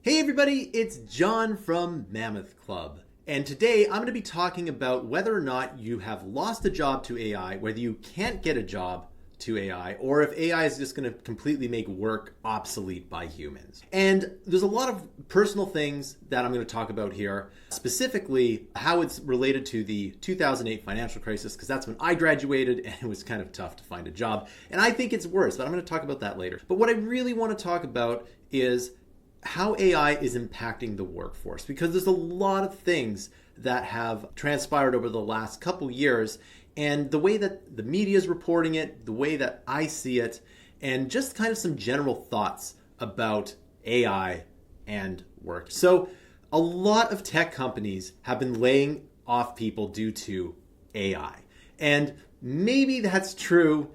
Hey everybody, it's John from Mammoth Club. And today I'm going to be talking about whether or not you have lost a job to AI, whether you can't get a job to AI, or if AI is just going to completely make work obsolete by humans. And there's a lot of personal things that I'm going to talk about here, specifically how it's related to the 2008 financial crisis, because that's when I graduated and it was kind of tough to find a job. And I think it's worse, but I'm going to talk about that later. But what I really want to talk about is how AI is impacting the workforce, because there's a lot of things that have transpired over the last couple years, and the way that the media is reporting it, the way that I see it, and just kind of some general thoughts about AI and work. So a lot of tech companies have been laying off people due to AI. And maybe that's true,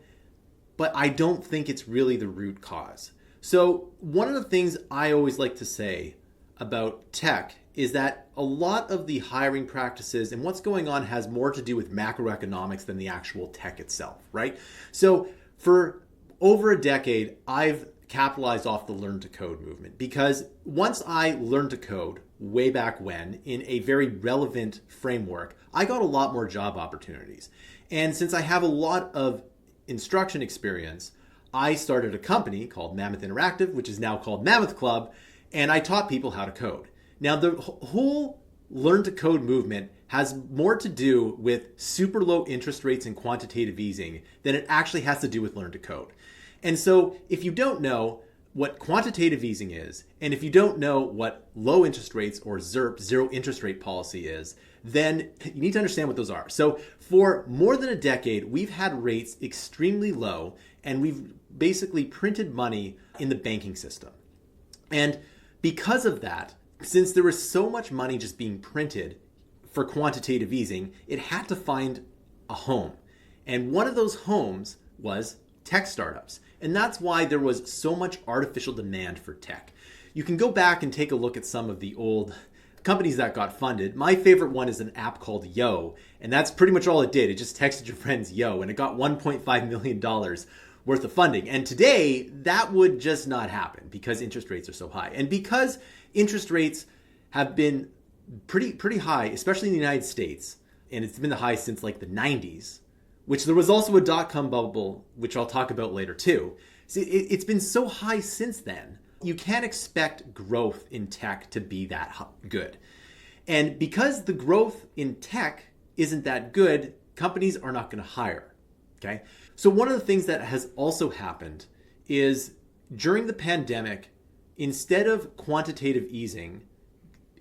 but I don't think it's really the root cause. So one of the things I always like to say about tech is that a lot of the hiring practices and what's going on has more to do with macroeconomics than the actual tech itself, right? So for over a decade, I've capitalized off the learn to code movement, because once I learned to code way back when in a very relevant framework, I got a lot more job opportunities. And since I have a lot of instruction experience, I started a company called Mammoth Interactive, which is now called Mammoth Club, and I taught people how to code. Now, the whole learn to code movement has more to do with super low interest rates and quantitative easing than it actually has to do with learn to code. And so if you don't know what quantitative easing is, and if you don't know what low interest rates or ZIRP, zero interest rate policy is, then you need to understand what those are. So for more than a decade, we've had rates extremely low, and we've basically printed money in the banking system. And because of that, since there was so much money just being printed for quantitative easing, it had to find a home. And one of those homes was tech startups. And that's why there was so much artificial demand for tech. You can go back and take a look at some of the old companies that got funded. My favorite one is an app called Yo, and that's pretty much all it did. It just texted your friends Yo, and it got $1.5 million worth of funding. And today, that would just not happen because interest rates are so high. And because interest rates have been pretty high, especially in the United States, and it's been the high since like the 90s, which there was also a dot-com bubble, which I'll talk about later too. So it's been so high since then. You can't expect growth in tech to be that good. And because the growth in tech isn't that good, companies are not going to hire. Okay? So one of the things that has also happened is during the pandemic, instead of quantitative easing,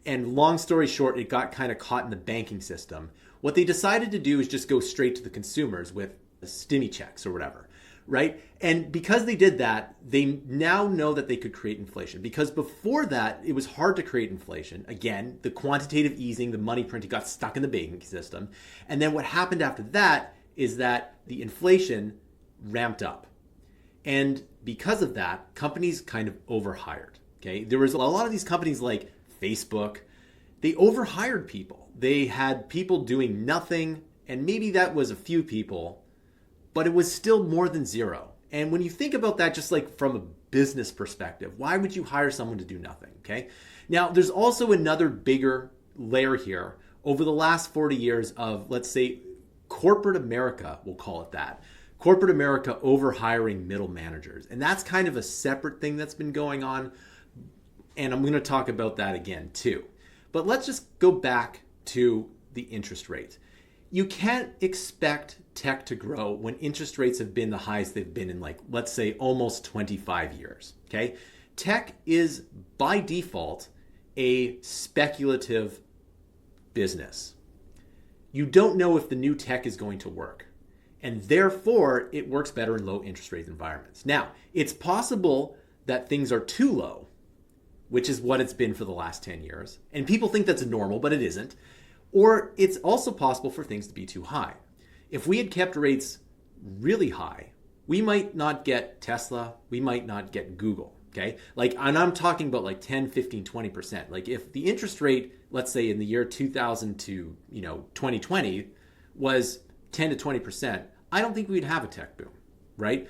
and long story short, it got kind of caught in the banking system, what they decided to do is just go straight to the consumers with stimmy checks or whatever, right? And because they did that, they now know that they could create inflation. Because before that, it was hard to create inflation. Again, the quantitative easing, the money printing got stuck in the banking system. And then what happened after that is that the inflation ramped up. And because of that, companies kind of overhired. Okay, there was a lot of these companies like Facebook, they overhired people. They had people doing nothing, and maybe that was a few people, but it was still more than zero. And when you think about that, just like from a business perspective, why would you hire someone to do nothing? Okay. Now, there's also another bigger layer here over the last 40 years of, let's say, corporate America, we'll call it that. Corporate America overhiring middle managers. And that's kind of a separate thing that's been going on. And I'm going to talk about that again too. But let's just go back to the interest rate. You can't expect tech to grow when interest rates have been the highest they've been in, like, let's say almost 25 years. Okay. Tech is by default a speculative business. You don't know if the new tech is going to work. And therefore, it works better in low interest rate environments. Now, it's possible that things are too low, which is what it's been for the last 10 years. And people think that's normal, but it isn't. Or it's also possible for things to be too high. If we had kept rates really high, we might not get Tesla, we might not get Google. Okay. Like, and I'm talking about like 10, 15, 20%. Like if the interest rate, let's say in the year 2000 to, 2020 was 10 to 20%, I don't think we'd have a tech boom, right?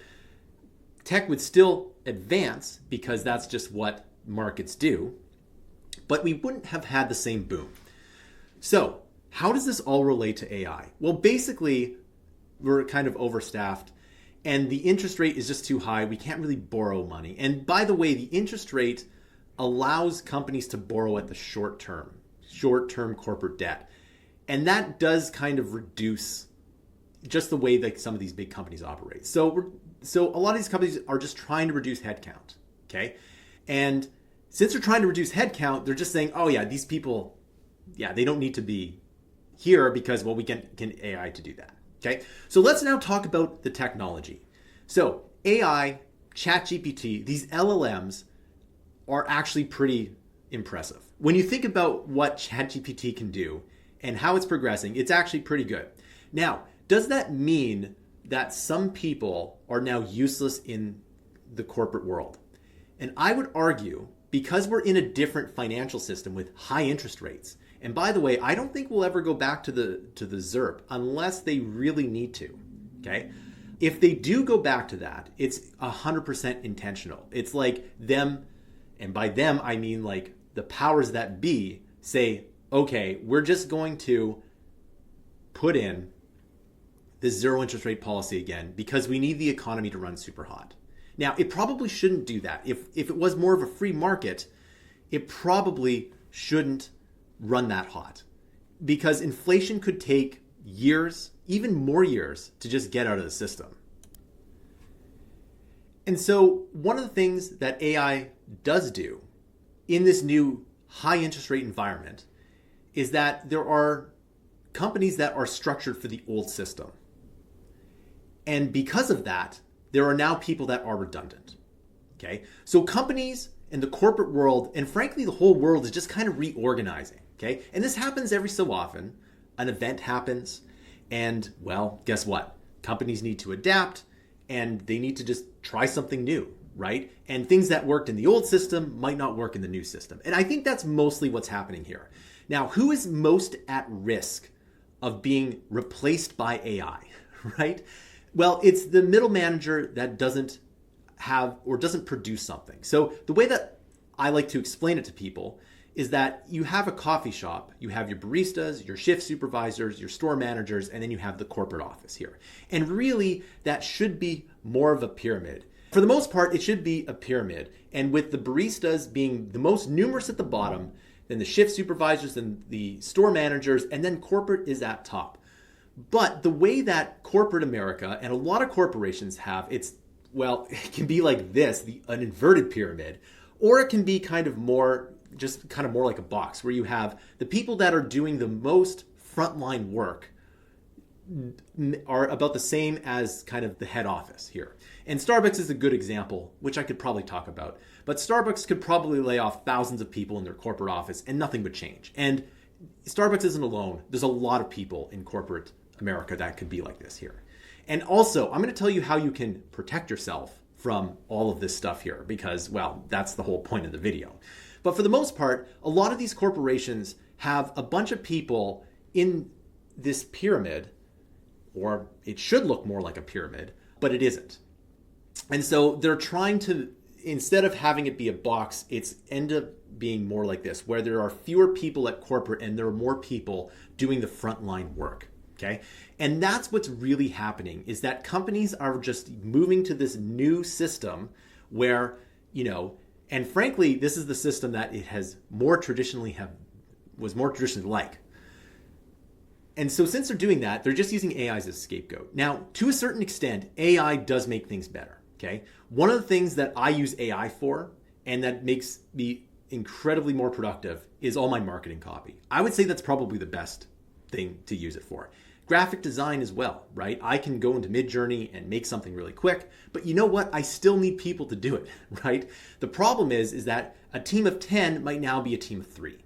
Tech would still advance because that's just what markets do. but we wouldn't have had the same boom. So how does this all relate to AI? Well, basically, we're kind of overstaffed and the interest rate is just too high. We can't really borrow money. And by the way, the interest rate allows companies to borrow at the short-term corporate debt. And that does kind of reduce just the way that some of these big companies operate. So a lot of these companies are just trying to reduce headcount, okay? And since they're trying to reduce headcount, they're just saying, oh yeah, these people, yeah, they don't need to be here because, well, we can AI to do that, okay? So let's now talk about the technology. So AI, ChatGPT, these LLMs are actually pretty impressive. When you think about what ChatGPT can do and how it's progressing, it's actually pretty good. Now, does that mean that some people are now useless in the corporate world? And I would argue, because we're in a different financial system with high interest rates, and by the way, I don't think we'll ever go back to the ZIRP unless they really need to, okay? If they do go back to that, it's 100% intentional. It's like them, and by them, I mean like the powers that be say, okay, we're just going to put in the zero interest rate policy again because we need the economy to run super hot. Now, it probably shouldn't do that. If it was more of a free market, it probably shouldn't run that hot because inflation could take years, even more years, to just get out of the system. And so one of the things that AI does do in this new high interest rate environment is that there are companies that are structured for the old system. And because of that, there are now people that are redundant. Okay? So companies in the corporate world, and frankly, the whole world is just kind of reorganizing. Okay? And this happens every so often. An event happens, and well, guess what? Companies need to adapt, and they need to just try something new, right? And things that worked in the old system might not work in the new system. And I think that's mostly what's happening here. Now, who is most at risk of being replaced by AI, right? Well, it's the middle manager that doesn't have or doesn't produce something. So the way that I like to explain it to people is that you have a coffee shop, you have your baristas, your shift supervisors, your store managers, and then you have the corporate office here. And really, that should be more of a pyramid. For the most part, it should be a pyramid. And with the baristas being the most numerous at the bottom, then the shift supervisors and the store managers, and then corporate is at top. But the way that corporate America and a lot of corporations have, it can be like this, an inverted pyramid, or it can be kind of more like a box where you have the people that are doing the most frontline work are about the same as kind of the head office here. And Starbucks is a good example, which I could probably talk about. But Starbucks could probably lay off thousands of people in their corporate office and nothing would change. And Starbucks isn't alone. There's a lot of people in corporate America that could be like this here. And also, I'm going to tell you how you can protect yourself from all of this stuff here because, well, that's the whole point of the video. But for the most part, a lot of these corporations have a bunch of people in this pyramid, or it should look more like a pyramid, but it isn't. And so they're trying to, instead of having it be a box, it's end up being more like this, where there are fewer people at corporate and there are more people doing the frontline work. Okay. And that's what's really happening is that companies are just moving to this new system where, and frankly, this is the system that it has was more traditionally like. And so since they're doing that, they're just using AI as a scapegoat. Now, to a certain extent, AI does make things better. Okay. One of the things that I use AI for and that makes me incredibly more productive is all my marketing copy. I would say that's probably the best thing to use it for. Graphic design as well, right? I can go into Midjourney and make something really quick, but you know what? I still need people to do it, right? The problem is that a team of 10 might now be a team of 3,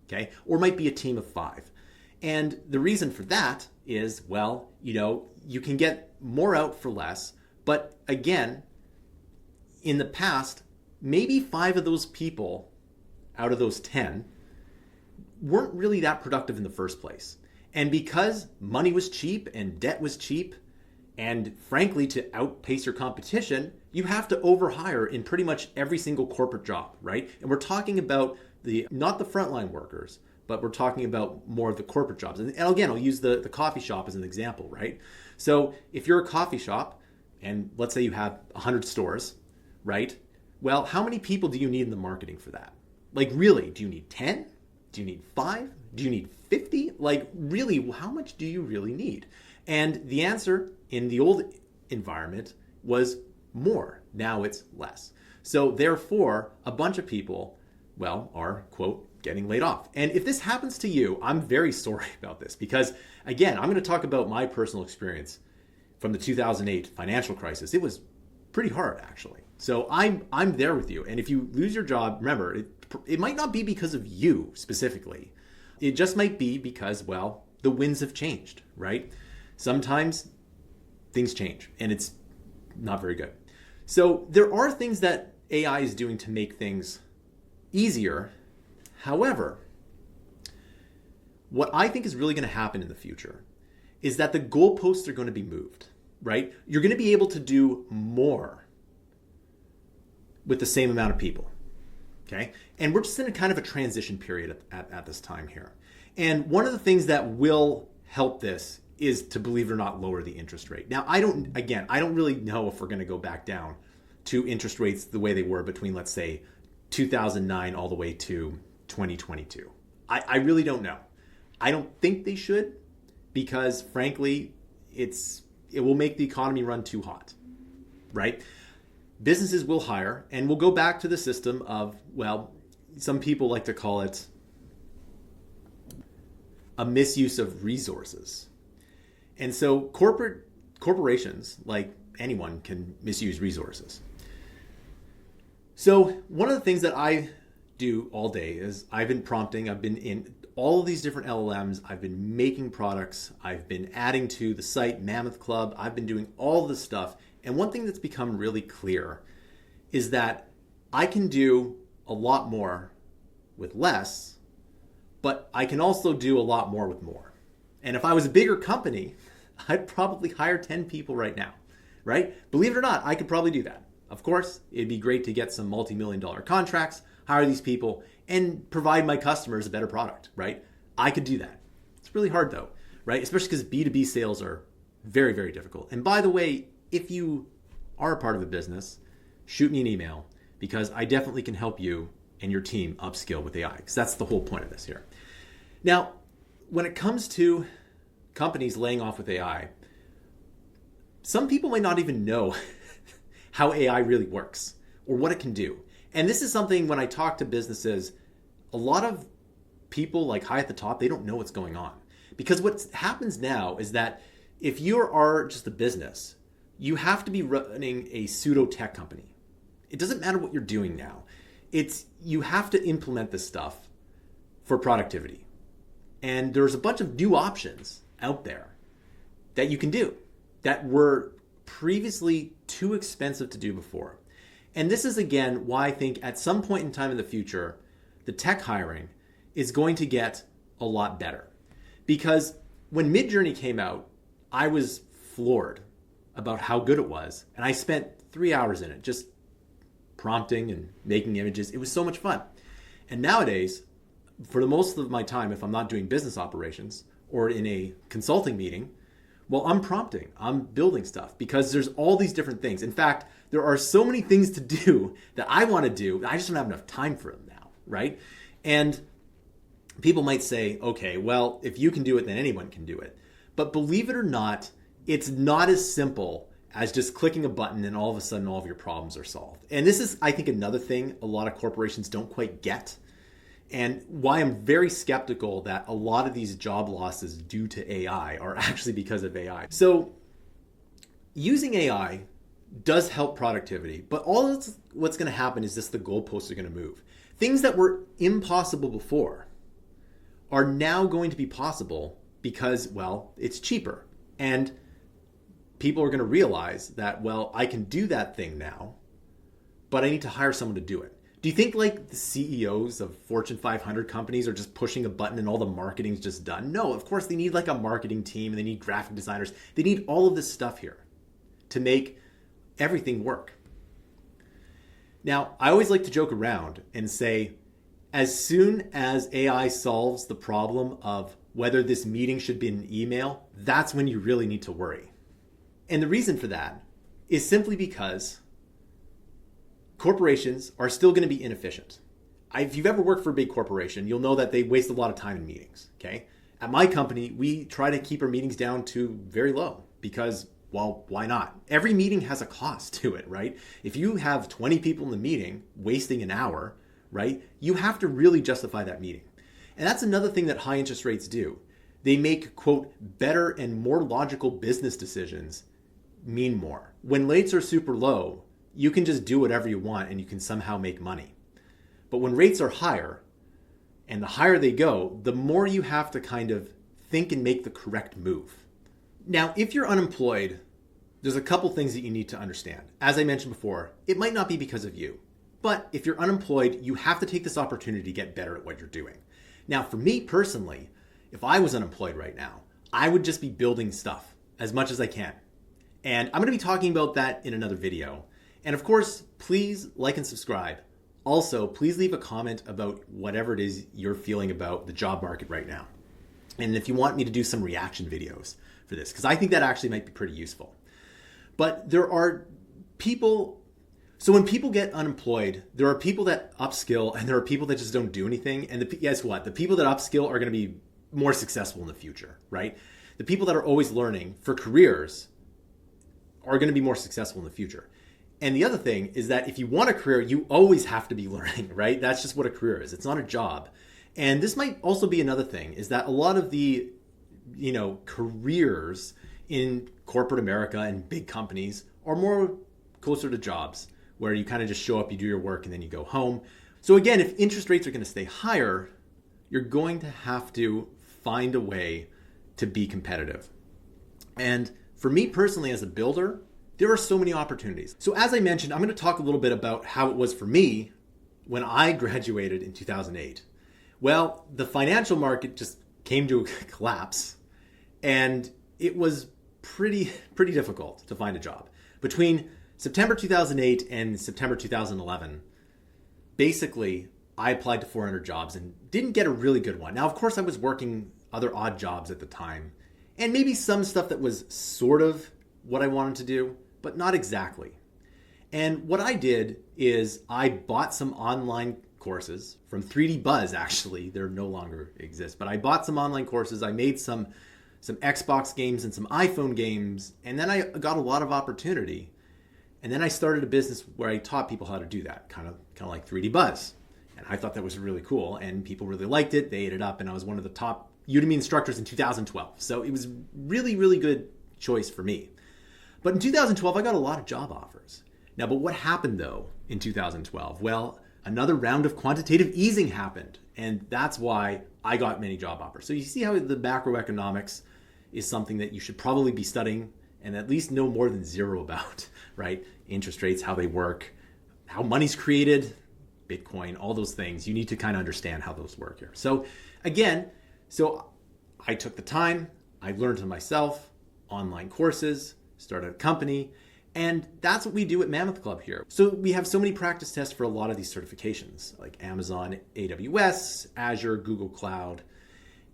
okay? Or might be a team of 5. And the reason for that is, well, you can get more out for less, but again, in the past, maybe 5 of those people out of those 10 weren't really that productive in the first place. And because money was cheap and debt was cheap, And frankly, to outpace your competition, you have to overhire in pretty much every single corporate job, right? And we're talking about not the frontline workers, but we're talking about more of the corporate jobs. And again, I'll use the coffee shop as an example, right? So if you're a coffee shop, and let's say you have 100 stores, right? Well, how many people do you need in the marketing for that? Like really, do you need 10? Do you need 5? Do you need 50? Like really, how much do you really need? And the answer in the old environment was more. Now it's less. So therefore, a bunch of people, well, are, quote, getting laid off. And if this happens to you, I'm very sorry about this because, again, I'm going to talk about my personal experience from the 2008 financial crisis. It was pretty hard, actually. So I'm there with you. And if you lose your job, remember, it might not be because of you specifically. It just might be because, well, the winds have changed, right? Sometimes things change and it's not very good. So there are things that AI is doing to make things easier. However, what I think is really going to happen in the future is that the goalposts are going to be moved, right? You're going to be able to do more with the same amount of people, okay? And we're just in a kind of a transition period at this time here. And one of the things that will help this is to, believe it or not, lower the interest rate. Now, I don't really know if we're going to go back down to interest rates the way they were between, let's say, 2009 all the way to 2022. I really don't know. I don't think they should because, frankly, it will make the economy run too hot, right? Businesses will hire, and we'll go back to the system of, well, some people like to call it a misuse of resources. And so corporations, like anyone, can misuse resources. So one of the things that I do all day is I've been prompting, I've been in all of these different LLMs, I've been making products, I've been adding to the site Mammoth Club, I've been doing all this stuff. And one thing that's become really clear is that I can do a lot more with less, but I can also do a lot more with more. And if I was a bigger company, I'd probably hire 10 people right now, right? Believe it or not, I could probably do that. Of course, it'd be great to get some multi-million-dollar contracts, hire these people, and provide my customers a better product, right? I could do that. It's really hard though, right? Especially because B2B sales are very, very difficult. And by the way, if you are a part of a business, shoot me an email because I definitely can help you and your team upskill with AI because that's the whole point of this here. Now, when it comes to companies laying off with AI, some people might not even know how AI really works or what it can do. And this is something when I talk to businesses, a lot of people like high at the top, they don't know what's going on. Because what happens now is that if you are just a business, you have to be running a pseudo tech company. It doesn't matter what you're doing now. You have to implement this stuff for productivity. And there's a bunch of new options out there that you can do that were previously too expensive to do before. And this is, again, why I think at some point in time in the future, the tech hiring is going to get a lot better. Because when Midjourney came out, I was floored about how good it was. And I spent 3 hours in it just prompting and making images. It was so much fun. And nowadays, for the most of my time, if I'm not doing business operations or in a consulting meeting, well, I'm prompting, I'm building stuff because there's all these different things. In fact, there are so many things to do that I want to do. I just don't have enough time for them now, right? And people might say, okay, well, if you can do it, then anyone can do it. But believe it or not, it's not as simple as just clicking a button and all of a sudden all of your problems are solved. And this is, I think, another thing a lot of corporations don't quite get. And why I'm very skeptical that a lot of these job losses due to AI are actually because of AI. So using AI does help productivity, but all what's going to happen is just the goalposts are going to move. Things that were impossible before are now going to be possible because, well, it's cheaper. And people are going to realize that, well, I can do that thing now, but I need to hire someone to do it. Do you think like the CEOs of Fortune 500 companies are just pushing a button and all the marketing's just done? No, of course they need like a marketing team and they need graphic designers. They need all of this stuff here, to make everything work. Now, I always like to joke around and say, as soon as AI solves the problem of whether this meeting should be an email, that's when you really need to worry. And the reason for that is simply because corporations are still going to be inefficient. If you've ever worked for a big corporation, you'll know that they waste a lot of time in meetings, okay? At my company, we try to keep our meetings down to very low because, well, why not? Every meeting has a cost to it, right? If you have 20 people in the meeting wasting an hour, right, you have to really justify that meeting. And that's another thing that high interest rates do. They make, quote, better and more logical business decisions mean more. When rates are super low, you can just do whatever you want and you can somehow make money. But when rates are higher, and the higher they go, the more you have to kind of think and make the correct move. Now, if you're unemployed, there's a couple things that you need to understand. As I mentioned before, it might not be because of you, but if you're unemployed, you have to take this opportunity to get better at what you're doing. Now, for me personally, if I was unemployed right now, I would just be building stuff as much as I can. And I'm going to be talking about that in another video. And of course, please like and subscribe. Also, please leave a comment about whatever it is you're feeling about the job market right now. And if you want me to do some reaction videos for this, because I think that actually might be pretty useful. But there are people, so when people get unemployed, there are people that upskill and there are people that just don't do anything. And guess what? The people that upskill are going to be more successful in the future, right? The people that are always learning for careers are going to be more successful in the future. And the other thing is that if you want a career, you always have to be learning, right? That's just what a career is. It's not a job. And this might also be another thing, is that a lot of the, careers in corporate America and big companies are more closer to jobs where you kind of just show up, you do your work, and then you go home. So again, if interest rates are going to stay higher, you're going to have to find a way to be competitive. And for me personally as a builder, there are so many opportunities. So as I mentioned, I'm going to talk a little bit about how it was for me when I graduated in 2008. Well, the financial market just came to a collapse, and it was pretty difficult to find a job. Between September 2008 and September 2011, basically, I applied to 400 jobs and didn't get a really good one. Now, of course, I was working other odd jobs at the time, and maybe some stuff that was sort of what I wanted to do, but not exactly. And what I did is I bought some online courses from 3D Buzz, actually. They no longer exist, but I bought some online courses. I made some Xbox games and some iPhone games, and then I got a lot of opportunity. And then I started a business where I taught people how to do that, kind of like 3D Buzz. And I thought that was really cool, and people really liked it. They ate it up, and I was one of the top Udemy instructors in 2012. So it was really good choice for me. But in 2012, I got a lot of job offers. Now, but what happened though in 2012? Well, another round of quantitative easing happened, and that's why I got many job offers. So you see how the macroeconomics is something that you should probably be studying and at least know more than zero about, right? Interest rates, how they work, how money's created, Bitcoin, all those things. You need to kind of understand how those work here. So again, I took the time, I learned to myself, online courses, started a company, and that's what we do at Mammoth Club here. So we have so many practice tests for a lot of these certifications, like Amazon, AWS, Azure, Google Cloud.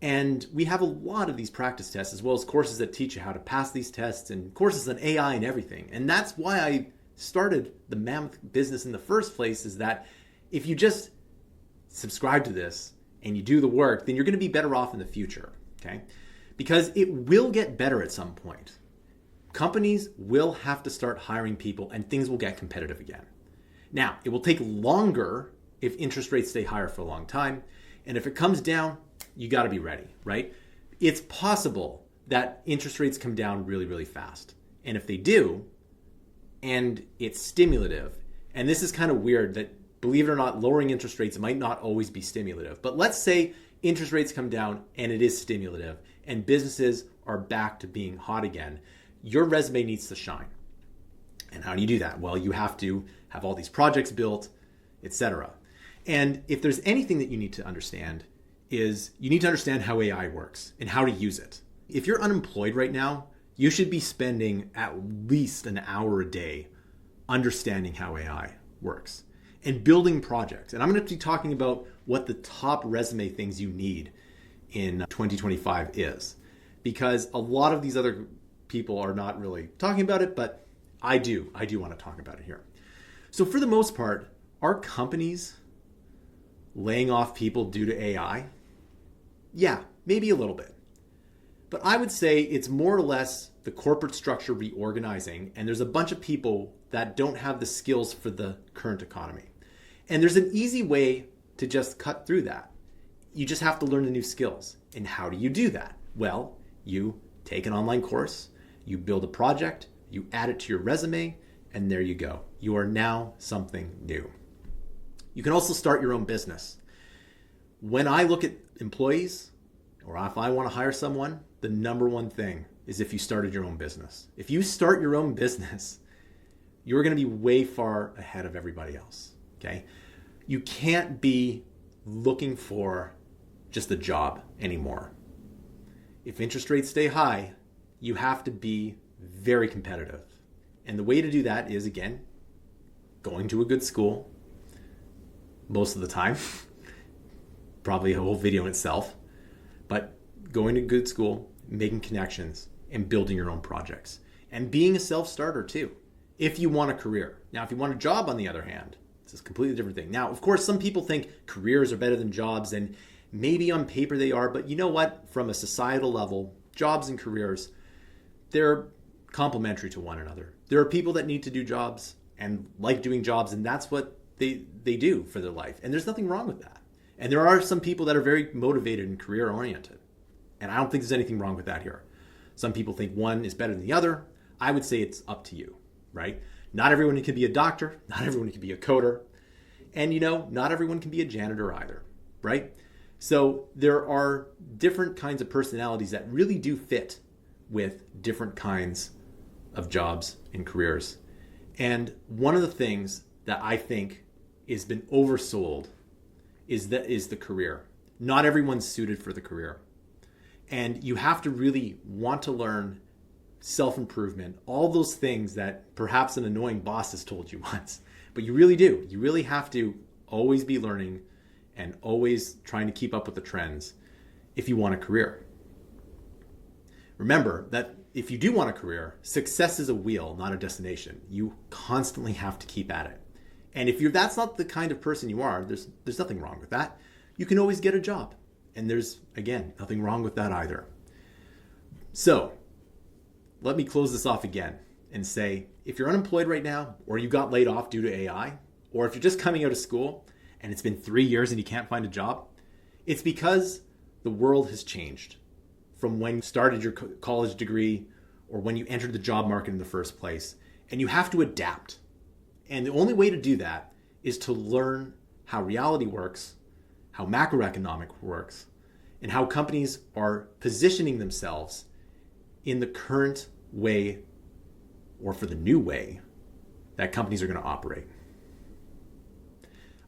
And we have a lot of these practice tests, as well as courses that teach you how to pass these tests and courses on AI and everything. And that's why I started the Mammoth business in the first place, is that if you just subscribe to this and you do the work, then you're going to be better off in the future, okay? Because it will get better at some point. Companies will have to start hiring people and things will get competitive again. Now, it will take longer if interest rates stay higher for a long time. And if it comes down, you got to be ready, right? It's possible that interest rates come down really fast. And if they do, and it's stimulative, and this is kind of weird that, believe it or not, lowering interest rates might not always be stimulative. But let's say interest rates come down and it is stimulative and businesses are back to being hot again. Your resume needs to shine. And how do you do that? Well, you have to have all these projects built, etc. And if there's anything that you need to understand, is you need to understand how AI works and how to use it. If you're unemployed right now, you should be spending at least an hour a day understanding how AI works and building projects. And I'm going to be talking about what the top resume things you need in 2025 is, because a lot of these other people are not really talking about it, but I do want to talk about it here. So for the most part, are companies laying off people due to AI? Yeah, maybe a little bit. But I would say it's more or less the corporate structure reorganizing, and there's a bunch of people that don't have the skills for the current economy. And there's an easy way to just cut through that. You just have to learn the new skills. And how do you do that? Well, you take an online course, you build a project, you add it to your resume, and there you go. You are now something new. You can also start your own business. When I look at employees, or if I want to hire someone, the number one thing is if you started your own business. If you start your own business, you're going to be way far ahead of everybody else, okay? You can't be looking for just a job anymore. If interest rates stay high, you have to be very competitive. And the way to do that is, again, going to a good school most of the time, probably a whole video in itself, but going to good school, making connections, and building your own projects. And being a self-starter too, if you want a career. Now, if you want a job, on the other hand, it's a completely different thing. Now, of course, some people think careers are better than jobs, and maybe on paper they are, but you know what? From a societal level, jobs and careers, they're complementary to one another. There are people that need to do jobs and like doing jobs, and that's what they do for their life. And there's nothing wrong with that. And there are some people that are very motivated and career oriented. And I don't think there's anything wrong with that here. Some people think one is better than the other. I would say it's up to you, right? Not everyone can be a doctor. Not everyone can be a coder. And not everyone can be a janitor either, right? So there are different kinds of personalities that really do fit with different kinds of jobs and careers. And one of the things that I think has been oversold is the career. Not everyone's suited for the career. And you have to really want to learn self-improvement, all those things that perhaps an annoying boss has told you once. But you really do. You really have to always be learning and always trying to keep up with the trends if you want a career. Remember that if you do want a career, success is a wheel, not a destination. You constantly have to keep at it. And if that's not the kind of person you are, there's nothing wrong with that. You can always get a job. And there's, again, nothing wrong with that either. So let me close this off again and say, if you're unemployed right now, or you got laid off due to AI, or if you're just coming out of school and it's been 3 years and you can't find a job, it's because the world has changed from when you started your college degree or when you entered the job market in the first place. And you have to adapt. And the only way to do that is to learn how reality works, how macroeconomic works, and how companies are positioning themselves in the current way or for the new way that companies are going to operate.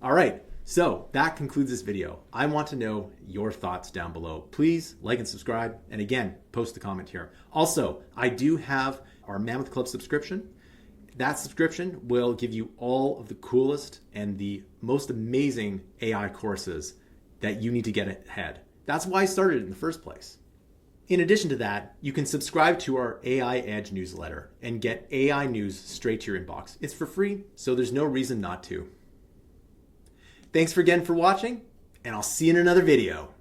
All right, so that concludes this video. I want to know your thoughts down below. Please like and subscribe, and again, post a comment here. Also, I do have our Mammoth Club subscription. That subscription will give you all of the coolest and the most amazing AI courses that you need to get ahead. That's why I started it in the first place. In addition to that, you can subscribe to our AI Edge newsletter and get AI news straight to your inbox. It's for free, so there's no reason not to. Thanks again for watching, and I'll see you in another video.